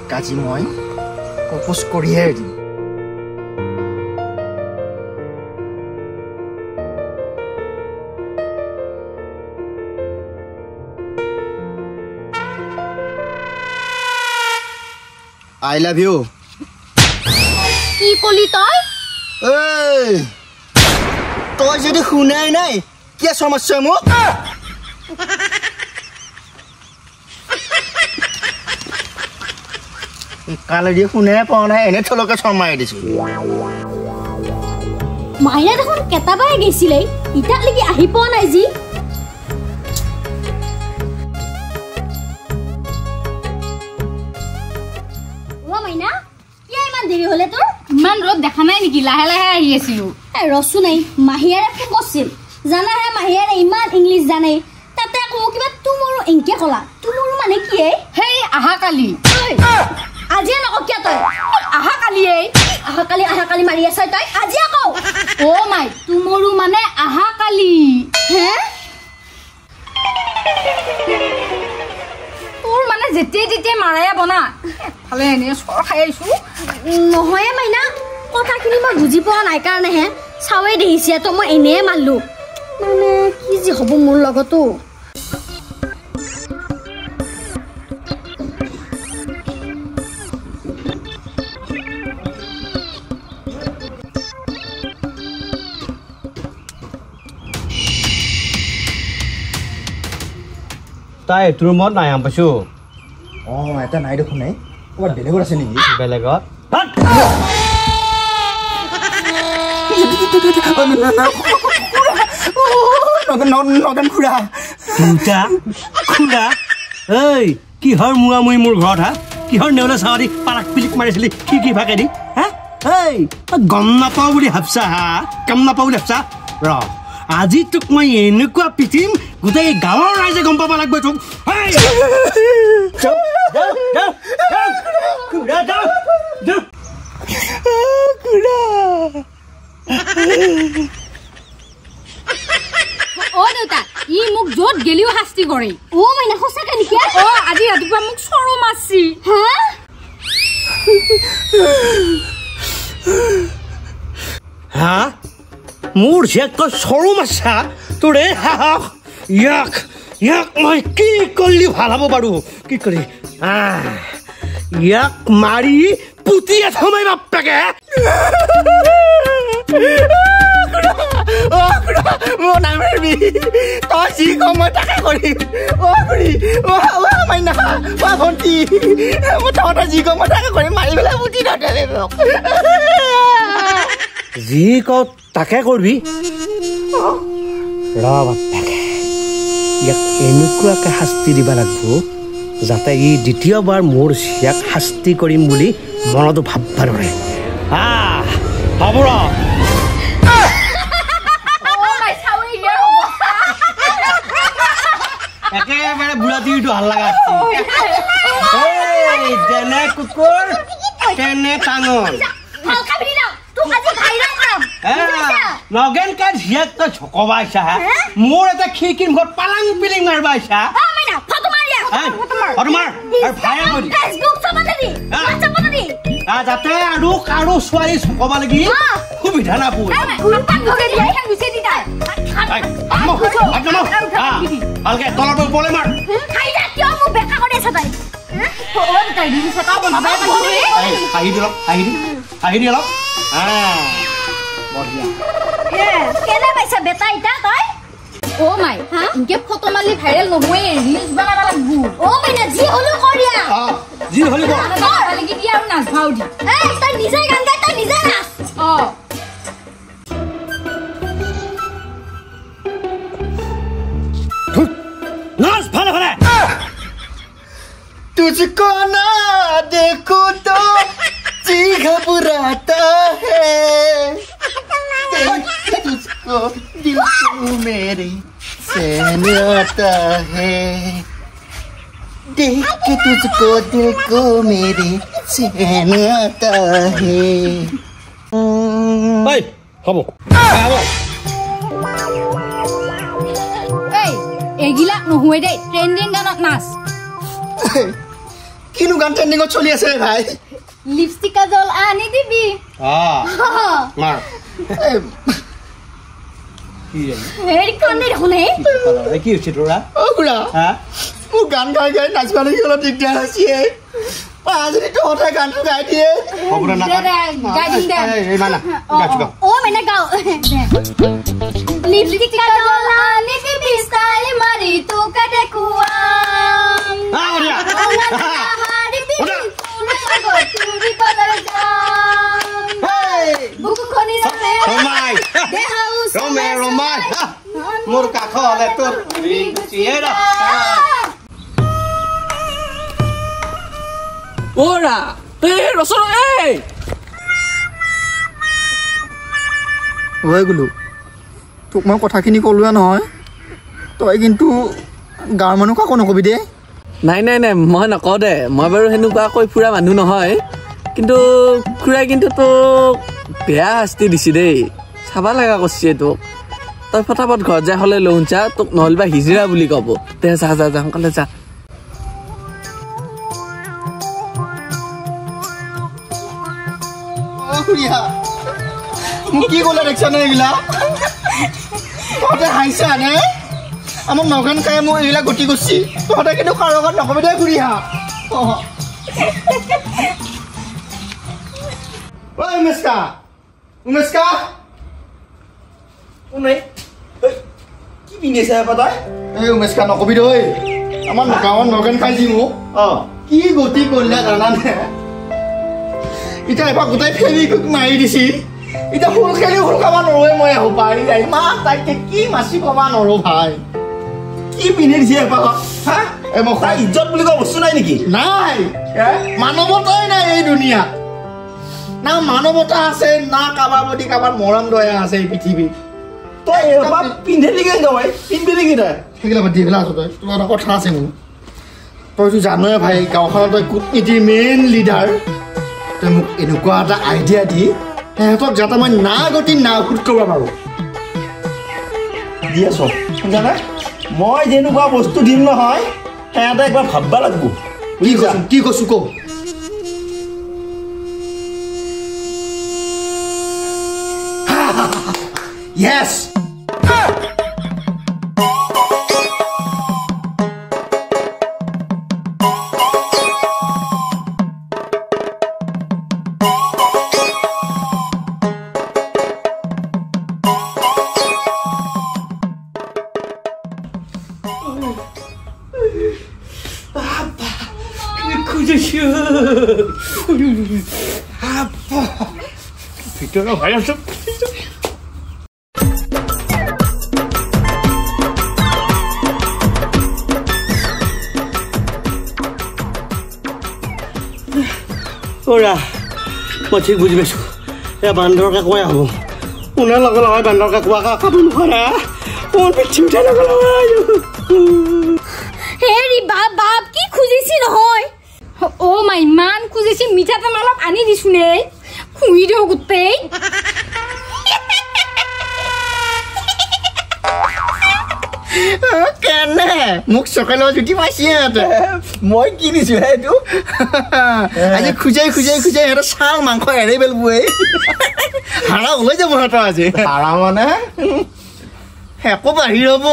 কাজি মই প্ৰপ'জ কৰিহে এৰিম I love you. কি কলি তই? এই তই যদি শুনাই নাই কি সমস্যা মোক কালে দি শুনে পোৱা নাই এনে থলকে সমাই দিছো মাইনা দেখোন কেটাবাই গৈছিলে ইটা লাগি আহি পোৱা নাই জি দেৰি হলে তোৰ ইমান ৰদ দেখা নাই নেকি লাহে লাহে আহি আছিল ৰসু নাই মাহিয়াৰে ফোন কৰিছিল জানা হে মাহিয়াৰে ইমান ইংলিছ জানে তাতে আকৌ কিবা তুমৰো এংকে কলা তুমৰো মানে কি হেই আহা কালি আজি নক কিয় তই আহা কালি মাৰি আছ তই আজি আকৌ অ মাই তুমৰো মানে আহা কালি হে তোৰ মানে যেতিয়া যেতিয়া মাৰায়া বনা ফালে এনে সৰ খাই আইছো নহয় মাইনা কথাখিনি মই বুজি পোৱা নাই কাৰণেহে চাৱে দেখিছে তো মই এনে মাৰলো মানে কি যে হ'ব মোৰ লগতো তাই তোৰ ৰুমত নাই আম পাইছো এটা নাই দেখোন নাই ক'ৰবাত বেলেগত আছে নেকি বেলেগত নগন খুৰা খুৰা এই কিহৰ মুৱামুই মোৰ ঘৰত হা কিহৰ নেউলে চাৱাৰী পাৰাক পিলিক মাৰিছিলি কি ভাগে দি হা এই গম নাপাওঁ বুলি ভাবছা হা কাম নাপাওঁ বুলি ভাবছা ৰ আজি তোক মই এনেকুৱা পিটিম গোটেই গাঁৱৰ ৰাইজে গম পাব লাগব তোক অ দেউতা ই মোক য'ত গেলিও শাস্তি কৰে অ মাইনা সঁচাকে নেকি অ আজি ৰাতিপুৱা মোক চৰো মাৰছি হা মোৰ জীয়েক তই চৰু মাছা তোৰে সাহস ইয়াক মই কি কৰিলে ভাল হ'ব পাৰো কি কৰি ইয়াক মাৰি পুতিয়ে থমাই বাপেকে মোৰ নামাৰিবি তই যি কম মই তাকে কৰিম মাইনা ভণ্টি মই তহঁতৰ যি কম মই তাকে কৰিম মাৰি পেলাই পুতি নথলে যি কওঁ তাকে কৰিবি ৰ বাপেকে ইয়াক এনেকুৱাকে শাস্তি দিব লাগিব যাতে ই দ্বিতীয়বাৰ মোৰ ইয়াক শাস্তি কৰিম বুলি মনতো ভাবব ধৰে হ'ব ৰ একেবাৰে বুঢ়া তিৰিটো ভাল লগা যেনে কুকুৰ তেনে টাঙন নগেন কাজ হিয়াক তই ঝকবাইছা মোৰ এটা খিৰিকীৰ মুখত পালাং পিলিং মাৰবাইছা যাতে আৰু কাৰো ছোৱালী চকবা লাগি সুবিধা নাপায় ভালকে তলৰটো ওপৰলৈ মাৰ হাঁহি দি অলপ কেনে পাইছা বেটা ইটা তই অ মাই ইনকে ফটো মালি ভাইৰেল নহয়ে ৰিলছ বনাব লাগবো অ মাইনা যি হলো কৰিয়া যি হলি কৰ লাগি দিয়া আৰু নাচ ভাও দি এই তই নিজে গান গাই তই নিজে নাচ नाच भाले भाले तुझको ना देखो तो जी घबराता है तुझको दिल को मेरे चैन आता है देख के तुझको दिल को मेरे चैन आता है भाई खाबो এগিলা নহয় দে ট্রেন্ডিং গানত নাচ কিনো গান ট্ৰেণ্ডিঙত চলি আছে ভাই লিপষ্টিক কাজল আনি দিবি মাৰ হেৰি কান্দে দেখোন এই কি হৈছে তোৰা খুৰা মোৰ গান গাই গাই নাচিবা লাগি অলপ দিগদাৰ হৈছে আজি তহঁতে গানটো গাই দিয়ে গাই দিম দে মানে গাও লিপষ্টিক কাজল আনি দিবি স্টাইল মাৰি তোকে দেখুৱাম মোৰ কাষ হলে তোৰ ওৰা ৰসৰ হৈ গ'লো তোক মই কথাখিনি ক'লোৱে নহয় তই কিন্তু গাঁৱৰ মানুহ কাকো নকবি দেই নাই নাই নাই মই নকওঁ দে মই বাৰু সেনেকুৱা কৈ ফুৰা মানুহ নহয় কিন্তু খুৰাই কিন্তু তোক বেয়া শাস্তি দিছে দেই চাব লগা কৰিছে তোক তই ফটাফট ঘৰত যাই হ'লে লওঁ চা তোক নহ'লে হিজিৰা বুলি ক'ব দে যা যা যা সোনকালে যা মোক কি ক'লে দেখিছা নে এইগিলা তহঁতে হাঁহিছা নে আমাৰ নগান খাই মোৰ এইবিলাক গতি কৰিছি তহঁতে কিন্তু কাৰো আগত নকবি দে ঘূৰি আহা ঐ উমেশকা উমেশকা কি পিন্ধি আছে তই এই উমেশকা নকবি দৈ আমাৰ গাঁৱত নগান খাই যি মোক কি গতি কৰিলে জানানে এতিয়া এবাৰ গোটাই ফেৰি মাৰি দিছি এতিয়া ফুল খেলি ফুল খাব নৰোৱে মই আহো পাৰি যাই ইমান তাইকে কি মাছি কবা নৰো ভাই কি পিন্ধি দিছে এপাক হা মই ইজ্জত বুলি কোৱা বস্তু নাই নেকি নাই মানৱতাই নাই এই দুনিয়াত না মানৱতা আছে না কাৰোবাৰ প্ৰতি কাৰোবাৰ মৰম দয়া আছে এই পৃথিৱীত তই এবাৰ পিন্ধিলি কি তই পিন্ধিলি কি তই সেইগিলা বাদ দি পেলাই আছ তই তোৰ এটা কথা আছে মোৰ তইতো জানই ভাই গাঁওখনত তই কূটনীতিৰ মেইন লিডাৰ তই মোক এনেকুৱা এটা আইডিয়া দি সিহঁতক যাতে মই না গতি না সুট কৰিব পাৰোঁ দি আছ জানা মই যেনেকুৱা বস্তু দিম নহয় সিহঁতে একবাৰ ভাবিব লাগিব কি কৈছোঁ ক য়েছ ভিতৰত ভাই আছো ওৰা মই ঠিক বুজি পাইছোঁ এয়া বান্দৰ কাকুৱাই হ'ব কোনে লগে লগাই বান্দৰ কাকুৱা কাকাব নোখোৱা কোন পিঠি উঠাই লগে লগাই হেৰি বাপ বাপ কি খুজিছি নহয় অ' মা ইমান খুজিছি মিঠাতেল অলপ আনি দিছো নে খুই দিওঁ গোটেই কেনে মোক চকেলৰ জুতি পাইছে সিহঁতে মই কি দিছো এইটো আজি খোজাই খোজাই খোজাই সিহঁতে চাল মাংস এৰি পেলবই হাৰা ওলাই যাব সিহঁতৰ আজি হাৰা মানে একো বাহিৰ হ'ব